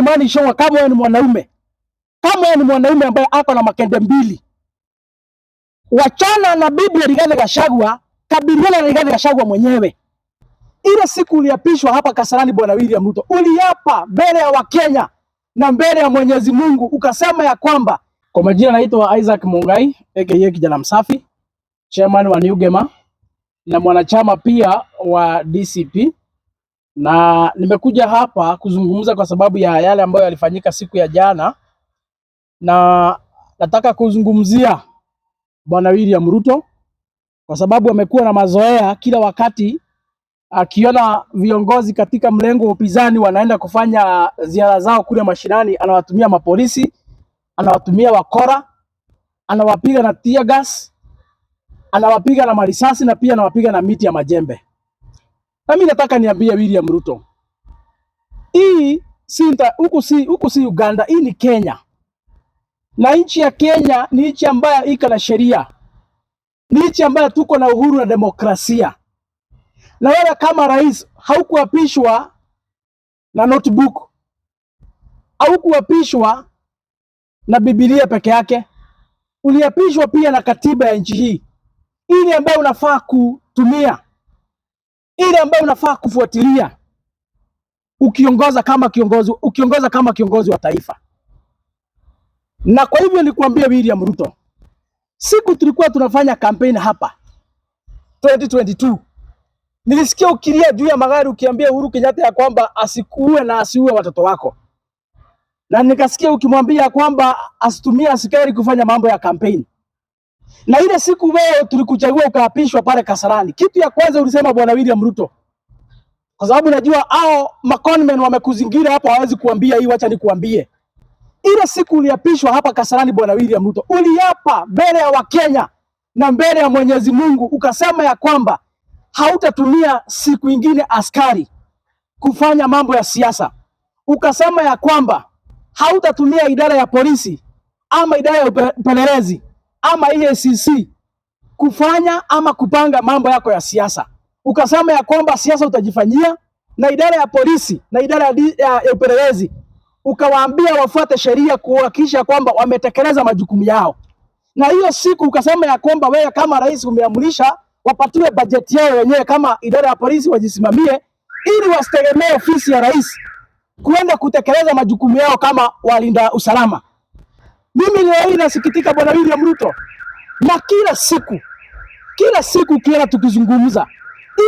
Kimani Ichung'wah, kama wewe ni mwanaume, kama wewe ni mwanaume ambaye ako na makende mbili, wachana na bibi ya Rigathi Gachagua, kabiliana na Rigathi Gachagua mwenyewe. Ile siku uliapishwa hapa Kasarani, bwana William Ruto, uliapa mbele ya Wakenya na mbele ya Mwenyezi Mungu, ukasema ya kwamba, kwa majina naitwa Isaac Mungai aka kijana msafi, chairman wa Newgema na mwanachama pia wa DCP, na nimekuja hapa kuzungumza kwa sababu ya yale ambayo yalifanyika siku ya jana, na nataka kuzungumzia bwana William Ruto kwa sababu amekuwa na mazoea kila wakati akiona viongozi katika mlengo wa upinzani wanaenda kufanya ziara zao kule mashinani, anawatumia mapolisi, anawatumia wakora, anawapiga na tear gas, anawapiga na marisasi na pia anawapiga na miti ya majembe. Na mimi nataka niambie William Ruto, hii huku si Uganda, hii ni Kenya. Na nchi ya Kenya ni nchi ambayo iko na sheria, ni nchi ambayo tuko na uhuru na demokrasia. Na wewe kama rais haukuapishwa na notebook, haukuapishwa na Biblia peke yake, uliapishwa pia na katiba ya nchi hii, ile ambayo unafaa kutumia, ile ambayo unafaa kufuatilia ukiongoza kama kiongozi wa taifa. Na kwa hivyo nikuambia William Ruto, siku tulikuwa tunafanya campaign hapa 2022, nilisikia ukilia juu ya magari ukiambia Uhuru Kenyatta ya kwamba asikuue na asiue watoto wako, na nikasikia ukimwambia kwamba asitumie askari kufanya mambo ya campaign. Na ile siku wewe tulikuchagua ukaapishwa pale Kasarani, kitu ya kwanza ulisema bwana William Ruto, kwa sababu najua hao maconmen wamekuzingira hapa, hawezi kuambia hii, wacha nikuambie. Ile siku uliapishwa hapa Kasarani bwana William Ruto, uliapa mbele ya Wakenya na mbele ya Mwenyezi Mungu, ukasema ya kwamba hautatumia siku ingine askari kufanya mambo ya siasa. Ukasema ya kwamba hautatumia idara ya polisi ama idara ya upelelezi ama EACC kufanya ama kupanga mambo yako ya siasa. Ukasema ya kwamba siasa utajifanyia, na idara ya polisi na idara ya upelelezi ukawaambia wafuate sheria kuhakikisha kwamba wametekeleza majukumu yao. Na hiyo siku ukasema ya kwamba wewe kama rais umeamrisha wapatiwe bajeti yao wenyewe, kama idara ya polisi wajisimamie, ili wasitegemee ofisi ya rais kuenda kutekeleza majukumu yao kama walinda usalama. Mimi leo nasikitika bwana William Ruto, na kila siku kiona tukizungumza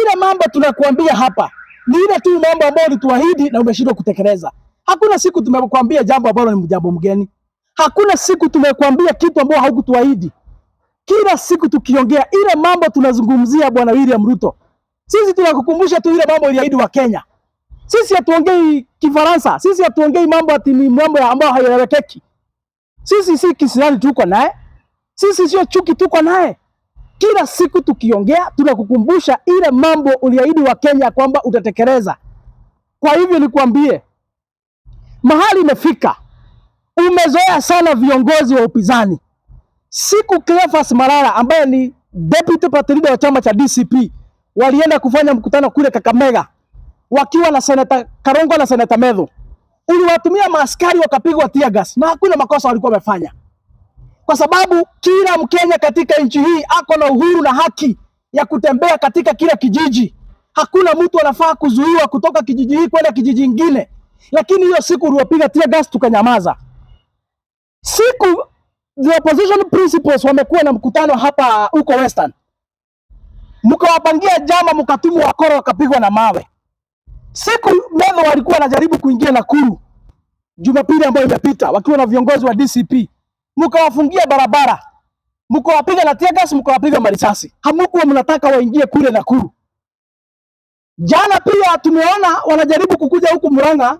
ile mambo tunakuambia hapa ni ile tu mambo ambayo ulituahidi na umeshindwa kutekeleza. Hakuna siku tumekuambia jambo ambalo ni jambo mgeni. Hakuna siku tumekuambia kitu ambacho haukutuahidi. Kila siku tukiongea ile mambo tunazungumzia bwana William Ruto, sisi tunakukumbusha tu ile mambo iliahidi wa Kenya. Sisi hatuongei Kifaransa, sisi hatuongei mambo ati ni mambo ambayo hayaeleweki. Sisi si kisirani tuko naye, sisi sio chuki tuko naye. Kila siku tukiongea tunakukumbusha ile mambo uliahidi wa Kenya kwamba utatekeleza. Kwa hivyo nikwambie, mahali imefika, umezoea sana viongozi wa upinzani. Siku Cleophas Malala ambaye ni deputy party leader wa chama cha DCP walienda kufanya mkutano kule Kakamega wakiwa na Senator Karongo na Senator Medho, uliwatumia maaskari wakapigwa tear gas, na hakuna makosa walikuwa wamefanya, kwa sababu kila Mkenya katika nchi hii ako na uhuru na haki ya kutembea katika kila kijiji. Hakuna mtu anafaa kuzuiwa kutoka kijiji hii kwenda kijiji kingine. Lakini hiyo siku uliwapiga tear gas tukanyamaza. Siku the opposition principles wamekuwa na mkutano hapa huko Western, mkawapangia jama, mkatumu wakoro wakapigwa na mawe. Siku Medho walikuwa wanajaribu kuingia Nakuru Jumapili ambayo imepita wakiwa na viongozi wa DCP, mkawafungia barabara, mkawapiga na tear gas, mkawapiga marisasi. Hamkuwa mnataka waingie kule Nakuru. Jana pia tumeona wanajaribu kukuja huku Murang'a,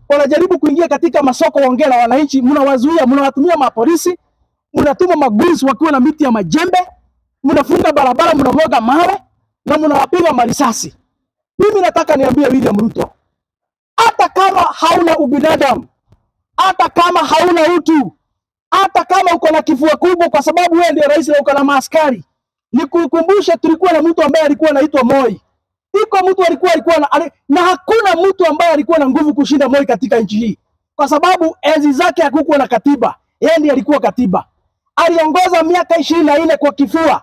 wanajaribu kuingia katika masoko waongea na wananchi, mnawazuia, mnawatumia mapolisi, mnatuma maguns wakiwa na miti ya majembe, mnafunga barabara, mnamwaga mawe na mnawapiga marisasi. Mimi nataka niambie William Ruto, hata kama hauna ubinadamu, hata kama hauna utu, hata kama uko na kifua kubwa kwa sababu wewe ndiye rais na uko na maaskari, nikukumbushe tulikuwa na mtu ambaye alikuwa anaitwa Moi. Iko mtu alikuwa na hakuna mtu ambaye alikuwa na nguvu kushinda Moi katika nchi hii. kwa sababu enzi zake hakukuwa na katiba, yeye ndiye alikuwa katiba. Aliongoza miaka 24 kwa kifua,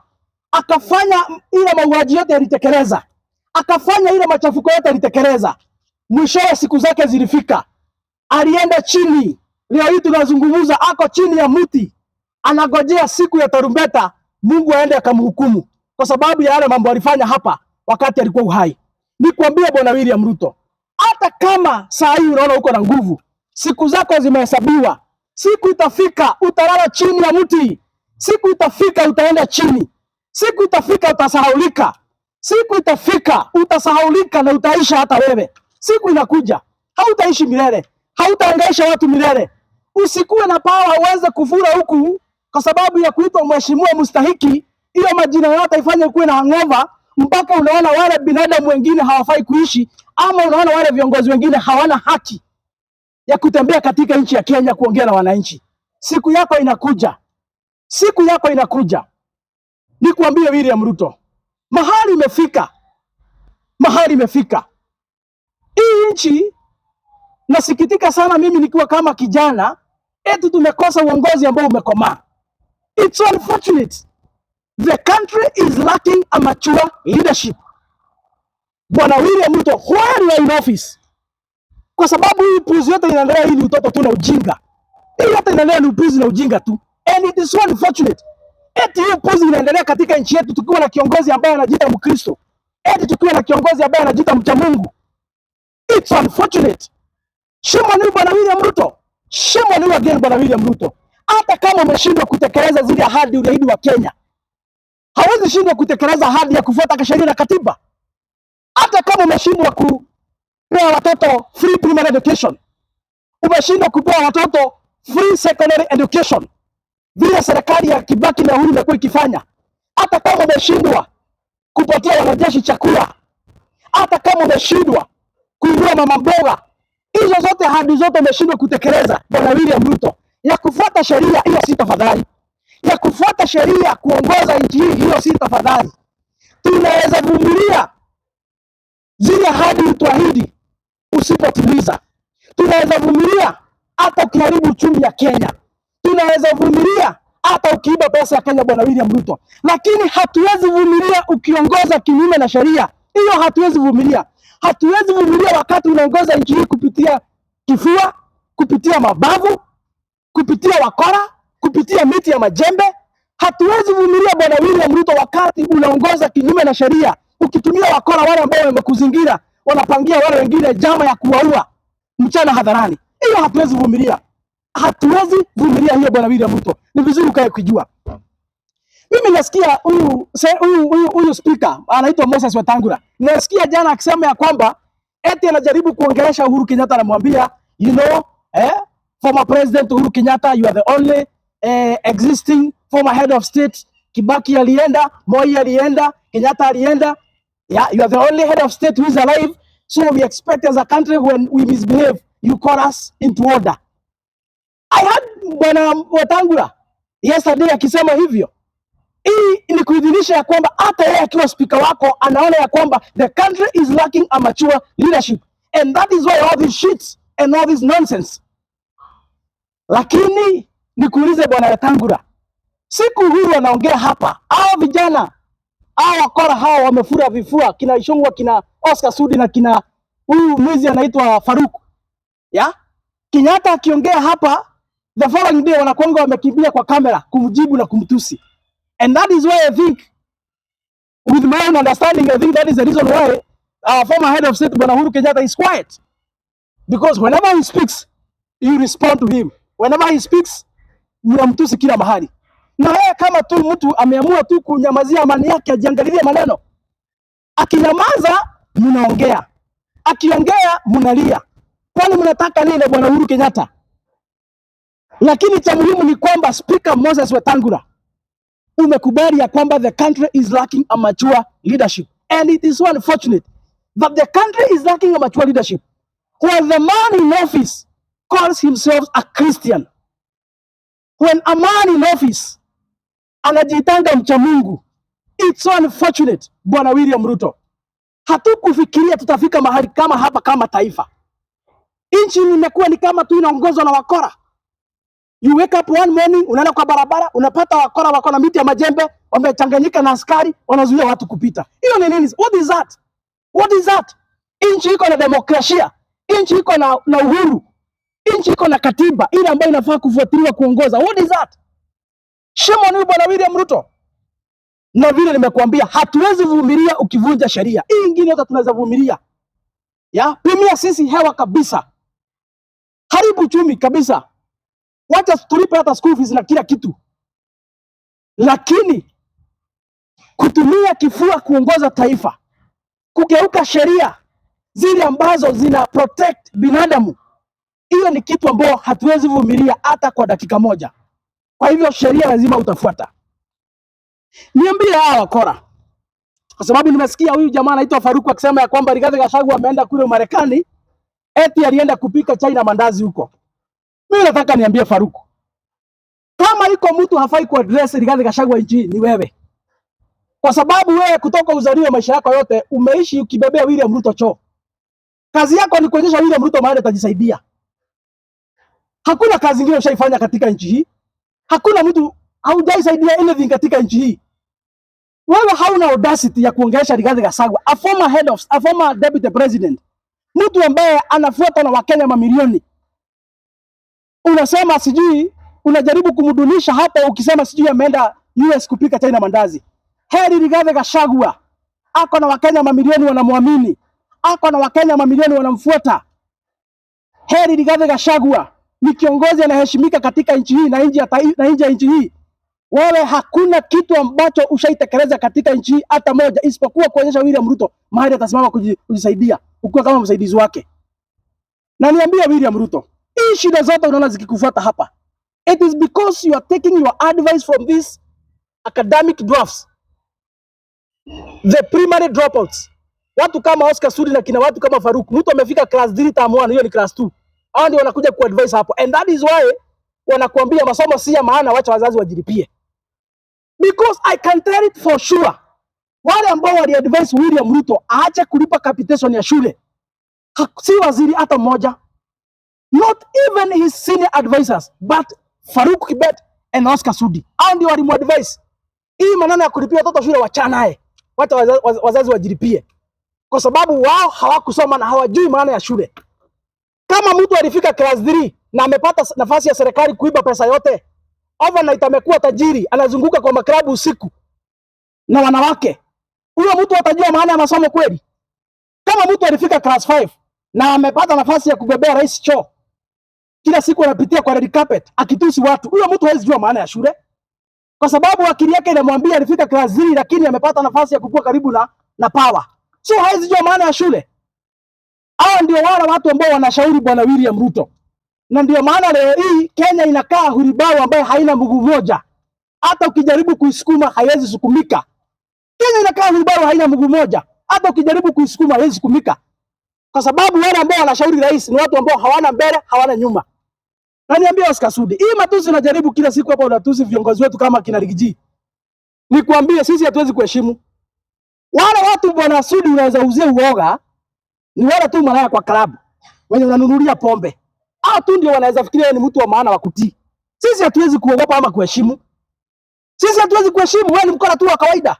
akafanya ile mauaji yote alitekeleza, akafanya ile machafuko yote alitekeleza. Mwishowe siku zake zilifika, alienda chini. Leo hii tunazungumza, ako chini ya mti, anagojea siku ya tarumbeta, Mungu aende akamhukumu kwa sababu ya yale mambo alifanya hapa wakati alikuwa uhai. Nikwambie Bwana William Ruto, hata kama saa hii unaona uko na nguvu, siku zako zimehesabiwa. Siku itafika utalala chini ya mti, siku itafika utaenda chini, siku itafika utasahaulika, siku itafika utasahaulika na utaisha hata wewe. Siku inakuja, hautaishi milele, hautaangaisha watu milele. Usikuwe na pawa uweze kufura huku kwa sababu ya kuitwa mheshimiwa mustahiki. Hiyo majina yote ifanye ukuwe na hangover mpaka unaona wale binadamu wengine hawafai kuishi, ama unaona wale viongozi wengine hawana haki ya kutembea katika nchi ya Kenya kuongea na wananchi. Siku yako inakuja, siku yako inakuja. Nikuambie William Ruto, mahali imefika, mahali imefika hii nchi. Nasikitika sana mimi nikiwa kama kijana, eti tumekosa uongozi ambao umekomaa. It's unfortunate. The country is lacking a mature leadership. Bwana William Ruto, while you are in office, kwa sababu hii upuzi yote inaendelea, hii ni utoto tu na ujinga. Hii yote inaendelea ni upuzi na ujinga tu. And it is so unfortunate. Eti hii upuzi inaendelea katika nchi yetu tukiwa na kiongozi ambaye anajiita Mkristo. Eti tukiwa na kiongozi ambaye anajiita mcha Mungu. It's unfortunate. Shame on you Bwana William Ruto. Shame on you again Bwana William Ruto. Hata kama umeshindwa kutekeleza zile ahadi uliahidi wa Kenya, hawezi shindwa kutekeleza ahadi ya kufuata sheria na katiba. Hata kama umeshindwa kupea watoto free primary education, umeshindwa kupea watoto free secondary education vile serikali ya Kibaki na Uhuru imekuwa ikifanya, hata kama umeshindwa kupatia wanajeshi chakula, hata kama umeshindwa kuinua mama mboga, hizo zote ahadi zote umeshindwa kutekeleza Bwana William Ruto. Ya kufuata sheria hiyo si tafadhali, ya kufuata sheria kuongoza nchi hii hiyo si tafadhali. Tunaweza vumilia zile ahadi utuahidi usipotimiza. Tunaweza vumilia hata ukiharibu uchumi ya Kenya. Tunaweza vumilia hata ukiiba pesa ya Kenya Bwana William Ruto. Lakini hatuwezi vumilia ukiongoza kinyume na sheria. Hiyo hatuwezi vumilia. Hatuwezi vumilia wakati unaongoza nchi hii kupitia kifua, kupitia mabavu, kupitia wakora, kupitia miti ya majembe. Hatuwezi vumilia Bwana William Ruto wakati unaongoza kinyume na sheria, ukitumia wakora wale ambao wamekuzingira, wanapangia wale wengine jama ya kuwaua mchana hadharani. Hiyo hatuwezi vumilia. Hatuwezi vumilia hiyo Bwana William Ruto. Ni vizuri ukae kujua. Mimi nasikia huyu speaker anaitwa Moses Wetangula. Nasikia jana akisema ya kwamba eti anajaribu kuongelesha Uhuru Kenyatta, anamwambia former president Uhuru Kenyatta, you are the only existing former head of state. Kibaki alienda, Moi alienda, Kenyatta alienda. Yeah, you are the only head of state who is alive. So we expect as a country when we misbehave, you call us into order. I heard Bwana Wetangula yesterday akisema hivyo. Hii ni kuidhinisha ya kwamba hata yeye akiwa speaker wako anaona ya kwamba the country is lacking a mature leadership. And that is why all these shits and all this nonsense. Lakini nikuulize Bwana Wetangula, siku Uhuru anaongea hapa, hao vijana, hao wakora hao wamefura vifua, kina Ishongwa, kina Oscar Sudi na kina huyu mwizi anaitwa Faruku. Ya? Kenyatta akiongea hapa, the following day wanakuanga wamekimbia kwa kamera kumjibu na kumtusi. And that is why I think, with my own understanding, I think that is the reason why our former head of state Bwana Uhuru Kenyatta is quiet. Because whenever he speaks, you respond to him. Whenever he speaks, mnamtusi kila mahali. Na yeye kama tu mtu ameamua tu kunyamazia amani yake, ajiangalilie maneno. Akinyamaza mnaongea, akiongea mnalia. Kwani mnataka nini Bwana Uhuru Kenyatta? Lakini cha muhimu ni kwamba Speaker Moses Wetangula umekubali ya kwamba the country is lacking a mature leadership, and it is so unfortunate that the country is lacking a mature leadership when the man in office calls himself a Christian. When a man in office anajitanga mcha Mungu. It's so unfortunate Bwana William Ruto. Hatukufikiria tutafika mahali kama hapa kama taifa. Nchi imekuwa ni kama tu inaongozwa na wakora. You wake up one morning, unaenda kwa barabara, unapata wakora wako na miti ya majembe, wamechanganyika na askari, wanazuia watu kupita. Hiyo ni nini? What is that? What is that? Nchi iko na demokrasia, nchi iko na uhuru, nchi iko na katiba ile ambayo inafaa kufuatiliwa kuongoza. What is that? Shame on you Bwana William Ruto. Na vile nimekuambia, hatuwezi vumilia ukivunja sheria. Hii ingine yote tunaweza vumilia. Ya, pimia sisi hewa kabisa. Haribu chumi kabisa. Wacha tulipe hata school fees na kila kitu. Lakini kutumia kifua kuongoza taifa, kugeuka sheria zile ambazo zina protect binadamu, hiyo ni kitu ambacho hatuwezi vumilia hata kwa dakika moja. Kwa hivyo sheria lazima utafuata. Niambie hawa wakora. Kwa sababu nimesikia huyu jamaa anaitwa Faruku akisema ya kwamba Rigathi Gachagua ameenda kule Marekani, eti alienda kupika chai na mandazi huko. Mimi nataka niambie Faruku, kama iko mtu hafai ku address Rigathi Gachagua nchi ni wewe. Kwa sababu wewe kutoka uzaliwe maisha yako yote umeishi ukibebea William Ruto choo. Kazi yako ni kuonyesha William Ruto mahali atajisaidia. Hakuna kazi nyingine ushaifanya katika nchi hii. Hakuna mtu haujasaidia anything katika nchi hii. Wewe hauna audacity ya kuongelesha Rigathi Gachagua, a former deputy president, mtu ambaye anafuata na Wakenya mamilioni. Unasema sijui, unajaribu kumdunisha hata ukisema sijui ameenda US kupika chai na mandazi. Heri Rigathi Gachagua ako na Wakenya mamilioni wanamwamini, ako na Wakenya mamilioni wanamfuata. Heri Rigathi Gachagua ni kiongozi anaheshimika katika nchi hii na nje ya nchi hii. Wewe hakuna kitu ambacho ushaitekeleza katika nchi hii hata moja, isipokuwa kuonyesha William Ruto mahali atasimama kujisaidia ukiwa kama msaidizi wake. Na niambia William Ruto, hii shida zote unaona zikikufuata hapa, it is because you are taking your advice from these academic drafts, the primary dropouts. Watu kama Oscar Sudi na kina watu kama Faruku, mtu amefika class 3 term 1, hiyo ni class 2. Hao ndio wanakuja ku advise hapo, and that is why wanakuambia masomo si ya maana, wacha wazazi wajilipie. Because I can tell it for sure, wale ambao wali advise William Ruto aache kulipa capitation ya shule, si waziri hata mmoja, not even his senior advisors, but Faruku Kibet and Oscar Sudi. Hao ndio walimu advise hii maneno ya kulipia watoto shule, wacha naye, wacha wazazi wajilipie, kwa sababu wao hawakusoma na hawajui maana ya shule. Kama mtu alifika class 3 na amepata nafasi ya serikali kuiba pesa yote, overnight amekuwa tajiri, anazunguka kwa maklabu usiku na wanawake, huyo mtu atajua maana ya masomo kweli? Kama mtu alifika class 5 na amepata nafasi ya kubebea rais choo, kila siku anapitia kwa red carpet akitusi watu, huyo mtu hawezi jua maana ya shule, kwa sababu akili yake inamwambia alifika class 3 lakini amepata nafasi ya kukua karibu na power, so hawezi jua maana ya shule. Hao ndio wale watu ambao wanashauri Bwana William Ruto. Na ndio maana leo hii Kenya inakaa huribao ambaye haina mguu moja. Hata ukijaribu kuisukuma haiwezi sukumika. Kenya inakaa huribao haina mguu moja. Hata ukijaribu kuisukuma haiwezi sukumika. Kwa sababu wale ambao wanashauri rais ni watu ambao hawana mbele, hawana nyuma. Na niambia Oscar Sudi, hii matusi unajaribu kila siku hapa, unatusi viongozi wetu kama kina Rigiji. Nikwambie sisi hatuwezi kuheshimu. Wale watu Bwana Sudi unaweza uzia uoga, ni wale tu malaya kwa klabu, wenye unanunulia pombe. Hao tu ndio wanaweza fikiria ni mtu wa maana wa kutii. Sisi hatuwezi kuogopa ama kuheshimu. Sisi hatuwezi kuheshimu, wewe ni mkora tu wa kawaida.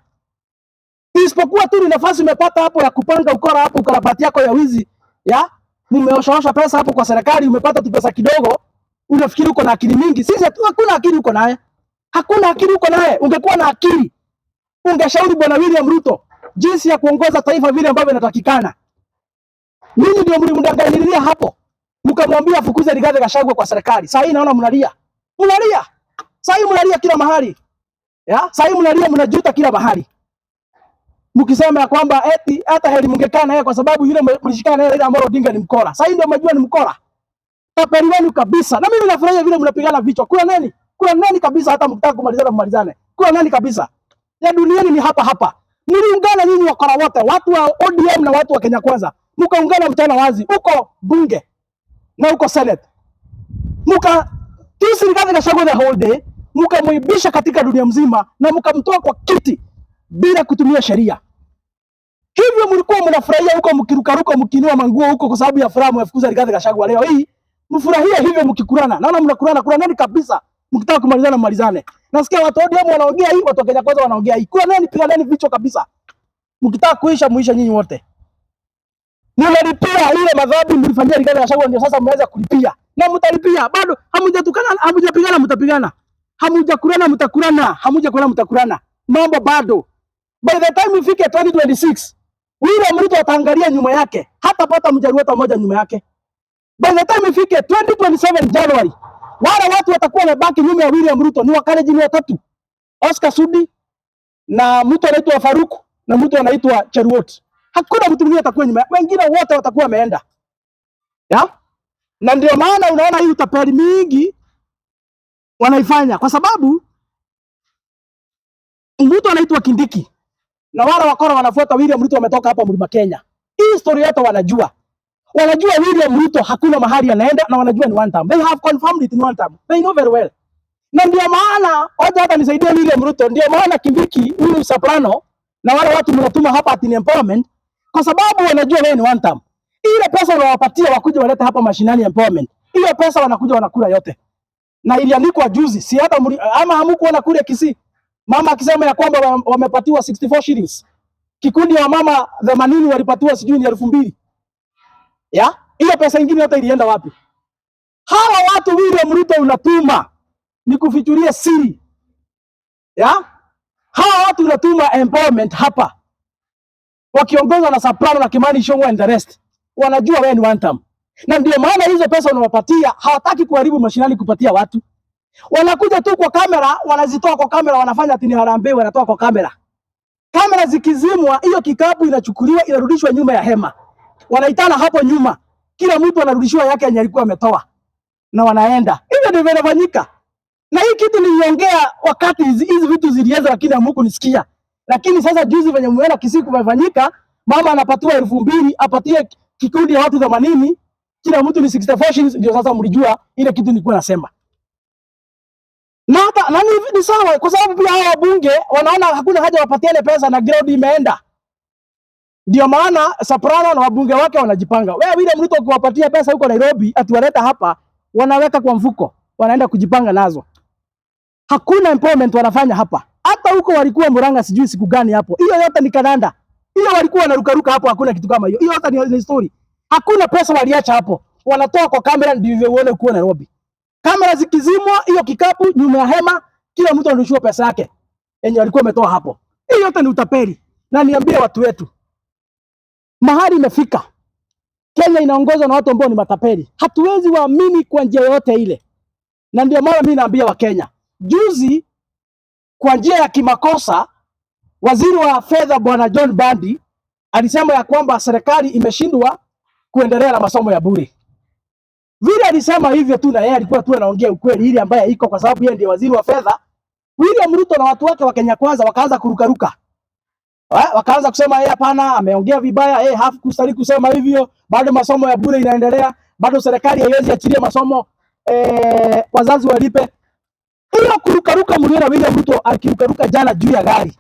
Isipokuwa tu ni nafasi umepata hapo ya kupanga ukora hapo, ukarabati yako ya wizi, ya mumeoshaosha pesa hapo kwa serikali, umepata tu pesa kidogo, unafikiri uko na akili mingi. Sisi hakuna akili uko naye. Hakuna akili uko naye. Ungekuwa na akili, ungeshauri Bwana William Ruto jinsi ya kuongoza taifa vile ambavyo inatakikana. Nini ndio mlimdanganyia hapo? Mkamwambia fukuze Rigathi Gachagua kwa serikali. Sasa hii naona mnalia. Mnalia. Sasa hii mnalia kila mahali. Ya? Sasa hii mnalia, mnajuta kila mahali. Mkisema ya kwamba eti hata heri mngekaa naye kwa sababu yule mlishikana naye ile Amolo Odinga ni mkora. Sasa hii ndio mnajua ni mkora. Tapeli wenu kabisa. Na mimi nafurahia vile mnapigana vichwa. Kuna nani? Kuna nani kabisa, hata mkitaka kumalizane. Kuna nani kabisa? Ya duniani ni hapa hapa. Mliungana nyinyi wakora wote, watu wa ODM na watu wa Kenya Kwanza. Mkaungana mchana wazi uko bunge na uko senate, tusi Rigathi Gachagua the whole day, mkamuibisha katika dunia mzima na mkamtoa kwa kiti bila kutumia sheria. Hivyo mlikuwa mnafurahia huko mkirukaruka mkinua manguo huko kwa sababu ya furaha mwafukuza Rigathi Gachagua. Leo hii mfurahia hivyo mkikurana. Naona mnakurana nani kabisa. Mkitaka kumalizana mmalizane. Nasikia watu ODM wanaongea hii, watu wa Kenya Kwanza wanaongea hii. Kuna nani piganeni vichwa kabisa. Mkitaka kuisha muisha nyinyi wote. Mnalipia ile madhabi mlifanyia Rigathi Gachagua, ndio sasa mmeweza kulipia. Na mtalipia. Bado hamujatukana, hamujapigana mtapigana. Hamujakurana mtakurana, hamujakurana mtakurana. Mambo bado. By the time ifike 2026, William Ruto ataangalia nyuma yake, hata pata mjaruo hata mmoja nyuma yake. By the time ifike 2027 January, wale watu watakuwa wamebaki nyuma ya William Ruto ni Wakalenjin watatu. Oscar Sudi na mtu anaitwa Faruku na mtu anaitwa Cheruiyot. Hakuna mtu mwingine atakuwa nyuma. Wengine wote watakuwa wameenda. Ya? Na ndio maana unaona hii utapeli mingi wanaifanya kwa sababu mtu anaitwa Kindiki na wale wakora wanafuata William Ruto wametoka hapa Mlima Kenya. Hii story yote wanajua. Wanajua William Ruto hakuna mahali anaenda na wanajua ni one time. They have confirmed it in one time. They know very well. Na ndio maana wacha hata nisaidie William Ruto, ndio maana Kindiki huyu Soprano na wale watu mnatuma hapa at empowerment kwa sababu wanajua wewe ni one time. Ile pesa unawapatia wakuja waleta hapa mashinani empowerment. Ile pesa wanakuja wanakula yote. Na iliandikwa juzi, si hata ama hamukuona kule Kisii. Mama akisema ya kwamba wamepatiwa 64 shillings. Kikundi wa mama 80 walipatiwa sijui ni 2000. Ya? Ile pesa nyingine yote ilienda wapi? Hawa watu William Ruto unatuma ni kufichuria siri. Ya? Hawa watu unatuma empowerment hapa. Wakiongozwa na Soprano na Kimani Ichung'wah and the rest. Wanajua wewe ni one time. Na ndio maana hizo pesa unawapatia hawataki kuharibu mashinani kupatia watu. Wanakuja tu kwa kamera, wanazitoa kwa kamera, wanafanya ati ni harambee, wanatoa kwa kamera. Kamera zikizimwa, hiyo kikapu inachukuliwa inarudishwa nyuma ya hema. Wanaitana hapo nyuma. Kila mtu anarudishiwa yake yenye alikuwa ametoa. Na wanaenda. Hivyo ndivyo inafanyika. Na hii kitu niliongea wakati hizi vitu zilianza lakini hamkunisikia. Lakini sasa juzi venye mmeona Kisii kumefanyika, mama anapatiwa 2000, apatie kikundi ya watu 80, kila mtu ni 64 shillings, ndio sasa mlijua ile kitu nilikuwa nasema. Na hata nani ni sawa kwa sababu pia hao wabunge wanaona hakuna haja wapatiane pesa na ground imeenda. Ndio maana Soprano na wabunge wake wanajipanga. Wewe William Ruto ukiwapatia pesa huko Nairobi atuwaleta hapa, wanaweka kwa mfuko, wanaenda kujipanga nazo. Hakuna employment wanafanya hapa. Hata huko walikuwa Murang'a sijui siku gani hapo. Hiyo yote ni kananda. Hiyo walikuwa wanarukaruka hapo, hakuna kitu kama hiyo. Hiyo yote ni story. Hakuna pesa waliacha hapo. Wanatoa kwa kamera ndivyo uone uko Nairobi. Kamera zikizimwa, hiyo kikapu nyuma ya hema, kila mtu anarudishiwa pesa yake yenye alikuwa ametoa hapo. Hiyo yote ni utapeli. Na niambie watu wetu, mahali imefika. Kenya inaongozwa na watu ambao ni matapeli. Hatuwezi waamini kwa njia yote ile. Na ndio maana mimi naambia wa Kenya, juzi kwa njia ya kimakosa waziri wa fedha bwana John Bandi alisema ya kwamba serikali imeshindwa kuendelea na masomo ya bure. Vile alisema hivyo tu na yeye alikuwa tu anaongea ukweli ile ambaye iko kwa sababu yeye ndiye waziri wa fedha. William Ruto na watu wake wa Kenya Kwanza wakaanza kurukaruka. Wakaanza kusema yeye hapana, ameongea vibaya, yeye hakustahili kusema hivyo, bado masomo ya bure inaendelea, bado serikali haiwezi achilia masomo wazazi walipe. Hiyo kurukaruka mliona William Ruto akirukaruka jana juu ya gari.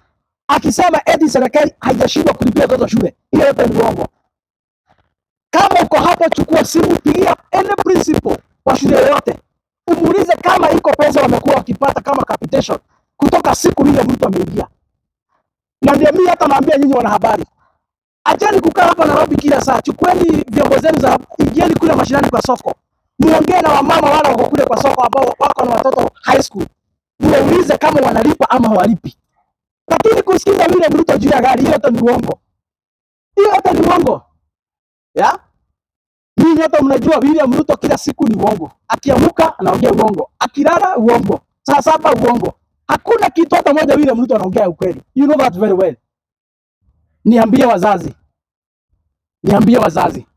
Akisema eti serikali haijashindwa kulipia watoto shule. Hiyo yote ni uongo. Kama uko hapo chukua simu pigia any principal wa shule yote. Umuulize kama iko pesa wamekuwa wakipata kama capitation kutoka siku William Ruto ameingia. Na ndio mimi hata naambia nyinyi wanahabari. Acheni kukaa hapa Nairobi kila saa. Chukueni viongozi zenu za ingieni kule mashinani kwa soko. Muongee na wamama wale wako kule kwa soko ambao wako na watoto high school. Muulize kama wanalipa ama hawalipi. Lakini kusikiza William Ruto juu ya gari hiyo yote ni uongo. Hiyo yote ni uongo. Ya? Ninyi hata mnajua William Ruto kila siku ni uongo. Akiamuka anaongea uongo. Akilala uongo. Saa saba uongo. Hakuna kitu hata moja William Ruto anaongea ukweli. You know that very well. Niambie wazazi. Niambie wazazi.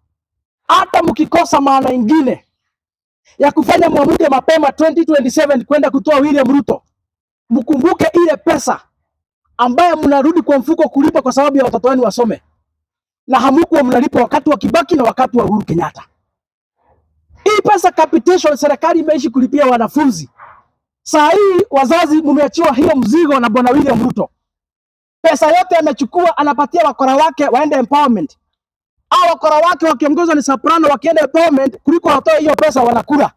Hata mkikosa maana ingine ya kufanya muamuke mapema 2027 kwenda kutoa William Ruto, mkumbuke ile pesa ambayo mnarudi kwa mfuko kulipa kwa sababu ya watoto wenu wasome. Na hamukuwa mnalipa wakati wa Kibaki na wakati wa Uhuru Kenyatta. Hii pesa capitation serikali imeishi kulipia wanafunzi. Saa hii wazazi mmeachiwa hiyo mzigo na bwana William Ruto. Pesa yote amechukua, anapatia wakora wake waende empowerment. Au wakora wake wakiongozwa ni Soprano wakienda empowerment, kuliko watoe hiyo pesa wanakula.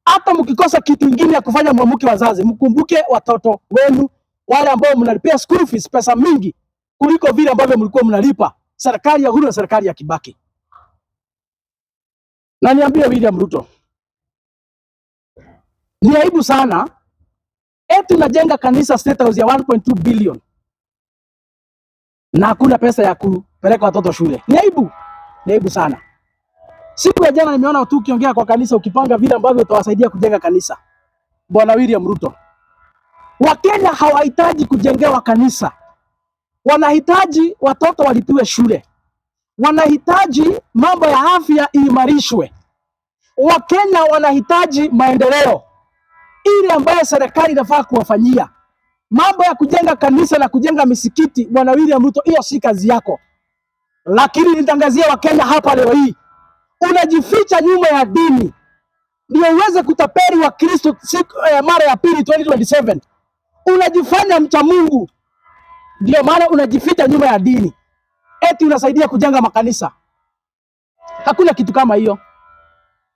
Hata mkikosa kitu kingine ya kufanya, mwamuke wazazi, mkumbuke watoto wenu wale ambao mnalipia school fees pesa mingi kuliko vile ambavyo mlikuwa mnalipa serikali ya Uhuru na serikali ya Kibaki. Na niambie William Ruto, ni aibu sana eti unajenga kanisa State House ya 1.2 billion na hakuna pesa ya kupeleka watoto shule. Ni aibu. Ni aibu sana. Siku ya jana nimeona tu ukiongea kwa kanisa ukipanga vile ambavyo utawasaidia kujenga kanisa. Bwana William Ruto, Wakenya hawahitaji kujengewa kanisa. Wanahitaji watoto walipiwe shule. Wanahitaji mambo ya afya iimarishwe. Wakenya wanahitaji maendeleo ile ambayo serikali inafaa kuwafanyia. Mambo ya kujenga kanisa na kujenga misikiti, Bwana William Ruto, hiyo si kazi yako. Lakini nitangazia Wakenya hapa leo hii, unajificha nyuma ya dini ndio uweze kutapeli wa Kristo mara ya pili 2027. Unajifanya mcha Mungu, ndio maana unajificha nyuma ya dini eti unasaidia kujenga makanisa. Hakuna kitu kama hiyo.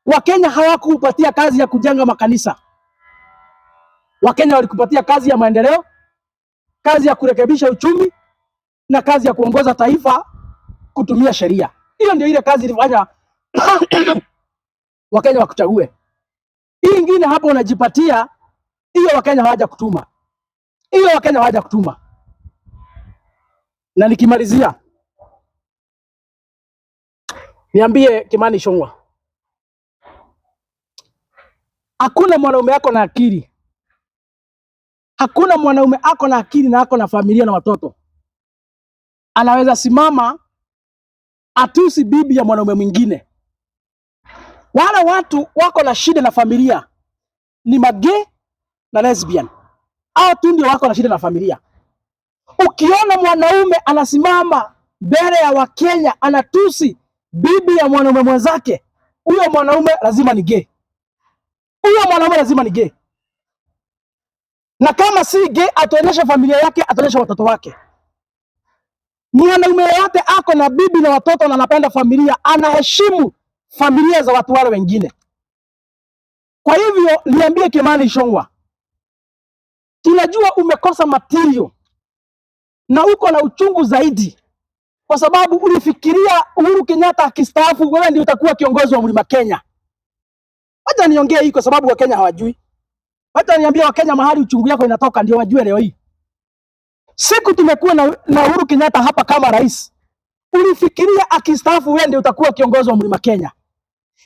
Wakenya hawakupatia kazi ya kujenga makanisa. Wakenya walikupatia kazi ya maendeleo, kazi ya kurekebisha uchumi na kazi ya kuongoza taifa kutumia sheria. Hiyo ndio ile kazi ilifanya Wakenya wakuchague. Hii ingine hapo unajipatia, hiyo Wakenya hawaja kutuma. Hiyo Wakenya hawaja kutuma. Na nikimalizia, niambie Kimani Ichung'wah, hakuna mwanaume ako na akili. Hakuna mwanaume ako na akili na ako na familia na watoto anaweza simama atusi bibi ya mwanaume mwingine. Wale watu wako na shida na familia ni magay na lesbian. Hao tu ndio wako na shida na familia. Ukiona mwanaume anasimama mbele ya Wakenya anatusi bibi ya mwanaume mwenzake, huyo mwanaume lazima ni gay. Huyo mwanaume lazima ni gay. Na kama si gay, atuonyeshe familia yake, atuonyeshe watoto wake. Mwanaume yote ako na bibi na watoto na anapenda familia, anaheshimu familia za watu wale wengine. Kwa hivyo niambie Kimani Ichung'wah, tunajua umekosa material na uko na uchungu zaidi, kwa sababu ulifikiria Uhuru Kenyatta akistaafu wewe ndio utakuwa kiongozi wa Mlima Kenya. Wacha niongee hii kwa sababu Wakenya hawajui. Wacha niambie Wakenya mahali uchungu yako inatoka ndio wajue leo hii. Siku tumekuwa na Uhuru Kenyatta hapa kama rais, ulifikiria akistaafu wewe ndio utakuwa kiongozi wa Mlima Kenya.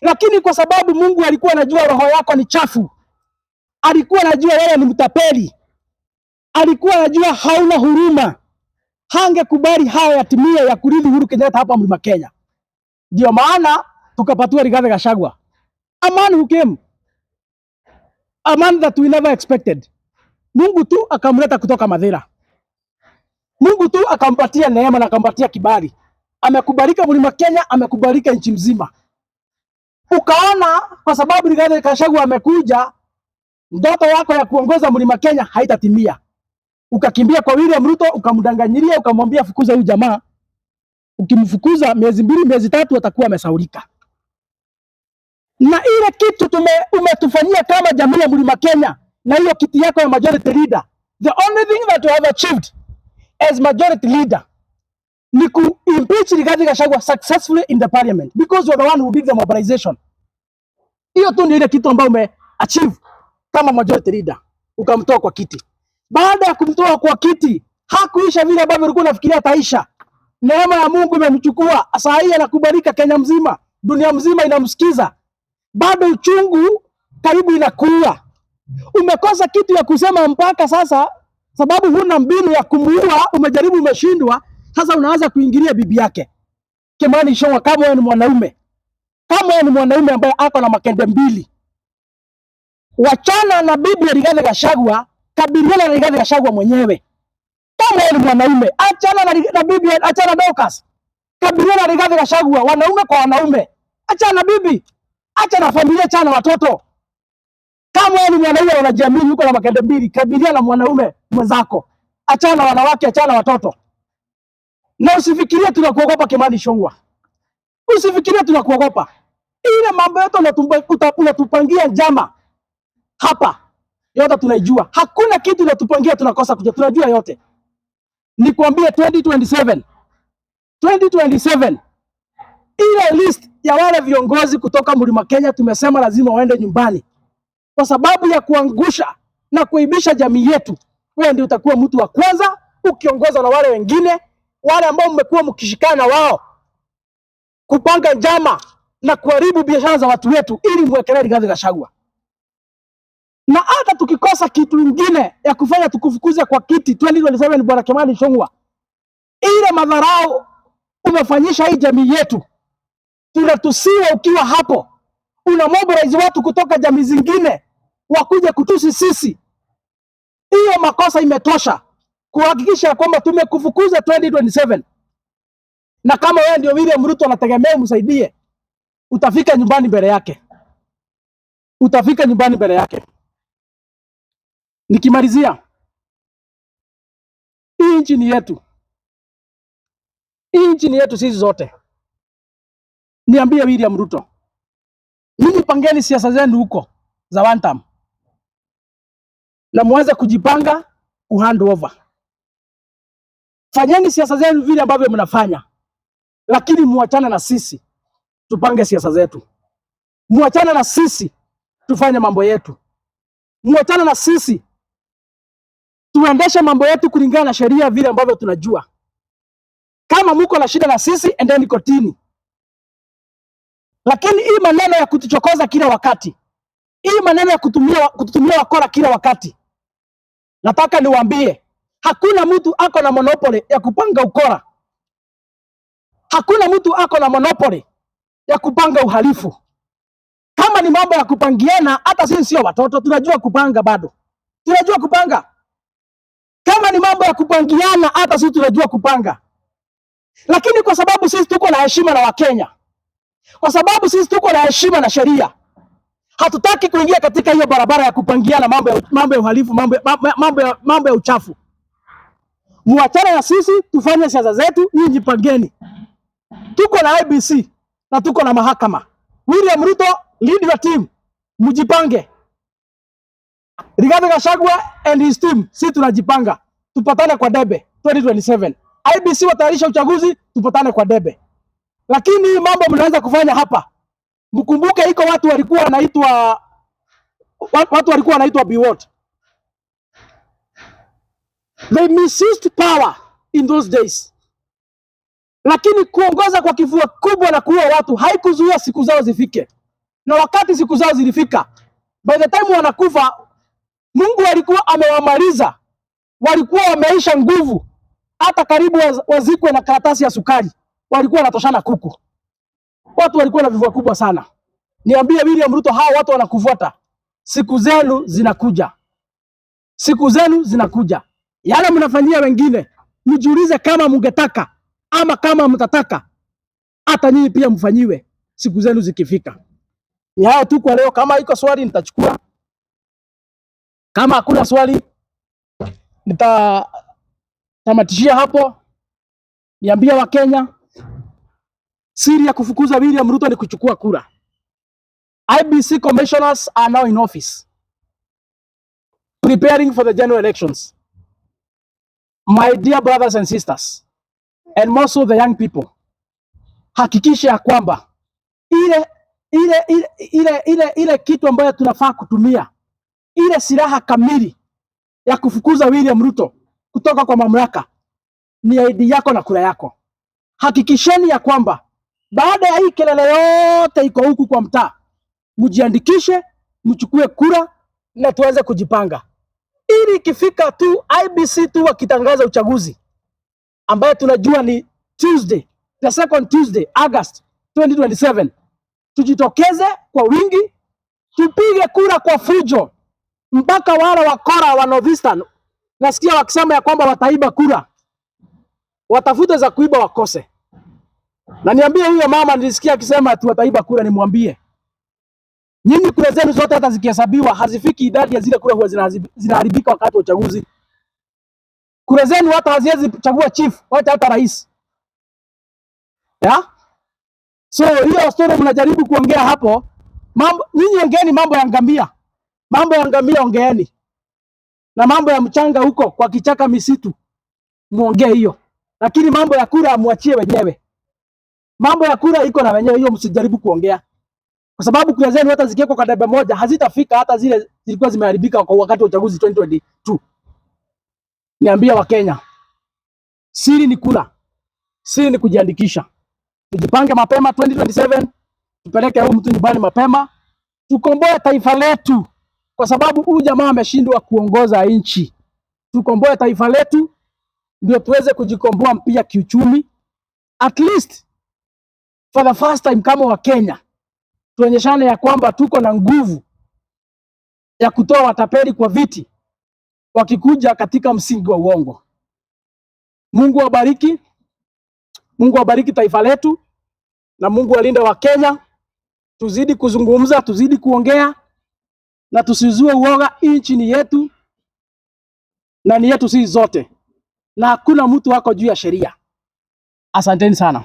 Lakini kwa sababu Mungu alikuwa anajua roho yako ni chafu, alikuwa anajua wewe ni mtapeli, alikuwa anajua hauna huruma, hangekubali haya yatimie ya kurithi Uhuru Kenyatta hapa Mlima Kenya. Ndio maana tukapatua Rigathi Gachagua. A man who came, a man that we never expected. Mungu tu akamleta kutoka Mathira. Mungu tu akampatia neema na akampatia kibali. Amekubalika Mlima Kenya, amekubalika nchi mzima. Ukaona kwa sababu Rigathi Gachagua amekuja, ndoto yako ya kuongoza Mlima Kenya haitatimia. Ukakimbia kwa William Ruto, ukamdanganyilia, ukamwambia fukuza huyu jamaa. Ukimfukuza miezi 2 miezi 3 atakuwa amesaulika. Na ile kitu umetufanyia kama jamii ya Mlima Kenya na hiyo kiti yako ya majority leader, the only thing that you have achieved as majority leader ni ku impeach Rigathi Gachagua successfully in the parliament because you are the one who did the mobilization. Hiyo tu ndio ile kitu ambayo umeachieve kama majority leader, ukamtoa kwa kiti. Baada ya kumtoa kwa kiti, hakuisha vile ambavyo ulikuwa unafikiria taisha. Neema ya Mungu imemchukua, sasa hii anakubalika Kenya mzima, dunia mzima inamsikiza. Bado uchungu karibu inakuua. Umekosa kitu ya kusema mpaka sasa, sababu huna mbinu ya kumuua, umejaribu umeshindwa, sasa unaanza kuingilia bibi yake. Kimani Ichung'wah, kama wewe ni mwanaume, kama wewe ni mwanaume ambaye ako na makende mbili, wachana na bibi ya Rigathi Gachagua, kabiliana na Rigathi Gachagua mwenyewe. Kama wewe ni mwanaume, achana na bibi, achana na Dorcas, kabiliana na Rigathi Gachagua, wanaume kwa wanaume. Achana na bibi, achana na familia, achana na watoto. Kama wewe ni mwanaume unajiamini, uko na makende mbili, kabiliana na mwanaume mwenzako. achana wanawake, achana watoto. Na usifikirie tunakuogopa Kimani Ichung'wah. Usifikirie tunakuogopa. Ile mambo yote unatupangia njama hapa, yote tunaijua. Hakuna kitu unatupangia tunakosa kuja, tunajua yote. Nikwambie 2027 ile list ya wale viongozi kutoka Mlima Kenya tumesema lazima waende nyumbani, kwa sababu ya kuangusha na kuibisha jamii yetu. Wewe ndio utakuwa mtu wa kwanza, ukiongoza na wale wengine, wale ambao mmekuwa mkishikana wao kupanga njama na kuharibu biashara za watu wetu ili mwekelee Rigathi Gachagua. Na hata tukikosa kitu kingine ya kufanya tukufukuze kwa kiti 2027 bwana Kimani Ichung'wah, ile madharau umefanyisha hii jamii yetu, tunatusiwa ukiwa hapo, una mobilize watu kutoka jamii zingine wakuja kutusi sisi. Hiyo makosa imetosha kuhakikisha kwamba tumekufukuza 2027. Na kama wewe ndio William Ruto anategemea umsaidie, utafika nyumbani mbele yake. Utafika nyumbani mbele yake. Nikimalizia, hii nchi ni yetu. Hii nchi ni yetu sisi zote. Niambie William Ruto, ninyi pangeni siasa zenu huko za one term, na muanze kujipanga hand over. Fanyeni siasa zenu vile ambavyo mnafanya, lakini muachane na sisi tupange siasa zetu. Muachane na sisi tufanye mambo yetu. Muachane na sisi tuendeshe mambo yetu kulingana na sheria vile ambavyo tunajua. Kama mko na shida na sisi, endeni kotini. Lakini hii maneno ya kutuchokoza kila wakati, hii maneno ya kututumia wakora kila wakati, nataka niwaambie, hakuna mtu ako na monopoly ya kupanga ukora. Hakuna mtu ako na monopoly ya kupanga uhalifu. Kama ni mambo ya kupangiana, hata sisi sio watoto, tunajua kupanga bado. Tunajua kupanga. Kama ni mambo ya kupangiana, hata sisi tunajua kupanga. Lakini kwa sababu sisi tuko na heshima na Wakenya, kwa sababu sisi tuko na heshima na sheria, hatutaki kuingia katika hiyo barabara ya kupangiana mambo ya uhalifu, mambo ya uchafu. Muachane na sisi, tufanye siasa zetu, nyinyi pangeni. Tuko na IBC na tuko na mahakama. William Ruto, lead your team, mujipange. Rigathi Gachagua and his team, sisi tunajipanga. Tupatane kwa debe 2027. IBC watayarisha uchaguzi, tupatane kwa debe. Lakini mambo mnaanza kufanya hapa, mkumbuke iko watu walikuwa wanaitwa Biwott. They misused power in those days. Lakini kuongoza kwa kifua kubwa na kuua watu haikuzuia siku zao zifike. Na wakati siku zao zilifika, by the time wanakufa, Mungu alikuwa amewamaliza. Walikuwa wameisha nguvu. Hata karibu wazikwe na karatasi ya sukari, walikuwa wanatoshana kuku. Watu walikuwa na vifua kubwa sana. Niambie William Ruto, hao watu wanakufuata. Siku zenu zinakuja. Siku zenu zinakuja. Yale mnafanyia wengine, mjiulize kama mungetaka ama kama mtataka, hata nyinyi pia mfanyiwe siku zenu zikifika. Ni hao tu kwa leo. Kama iko swali nitachukua. Kama hakuna swali nitatamatishia hapo. Niambia Wakenya, siri ya kufukuza William Ruto ni kuchukua kura. IBC commissioners are now in office, preparing for the general elections. My dear brothers and sisters, and more so the young people, hakikisha ya kwamba ile kitu ambayo tunafaa kutumia, ile silaha kamili ya kufukuza William Ruto kutoka kwa mamlaka ni ID yako na kura yako. Hakikisheni ya kwamba baada ya hii kelele yote iko huku kwa mtaa, mjiandikishe, mchukue kura na tuanze kujipanga. Ili ikifika tu IBC tu wakitangaza uchaguzi ambaye tunajua ni Tuesday, the second Tuesday, August 2027, tujitokeze kwa wingi, tupige kura kwa fujo, mpaka wale wakora wa North Eastern nasikia wakisema ya kwamba wataiba kura, watafute za kuiba wakose. Na niambie huyo mama nilisikia akisema ati wataiba kura, nimwambie nyinyi kura zenu zote hata zikihesabiwa hazifiki idadi ya zile kura huwa zinaharibika wakati wa uchaguzi. Kura zenu hata haziwezi chagua chief, hata rais. So hiyo story mnajaribu kuongea hapo, mambo nyinyi ongeeni mambo ya ngamia. Mambo ya ngamia ongeeni. Na mambo ya mchanga huko kwa kichaka misitu muongee hiyo. Lakini mambo ya kura muachie wenyewe. Mambo ya kura iko na wenyewe, hiyo msijaribu kuongea. Kwa sababu kura zenu hata zikiwekwa kwa debe moja hazitafika hata zile zilikuwa zimeharibika kwa wakati wa uchaguzi 2022. Niambia Wakenya, siri ni kula. Siri ni kujiandikisha. Tujipange mapema 2027, tupeleke huyu mtu nyumbani mapema, tukomboe taifa letu, kwa sababu huyu jamaa ameshindwa kuongoza nchi. Tukomboe taifa letu ndio tuweze kujikomboa pia kiuchumi. At least for the first time kama wa Kenya tuonyeshane ya kwamba tuko na nguvu ya kutoa watapeli kwa viti wakikuja katika msingi wa uongo. Mungu awabariki. Mungu awabariki taifa letu na Mungu alinde wa Kenya. Tuzidi kuzungumza, tuzidi kuongea na tusizue uoga. Nchi ni yetu na ni yetu sisi zote, na hakuna mtu wako juu ya sheria. Asanteni sana.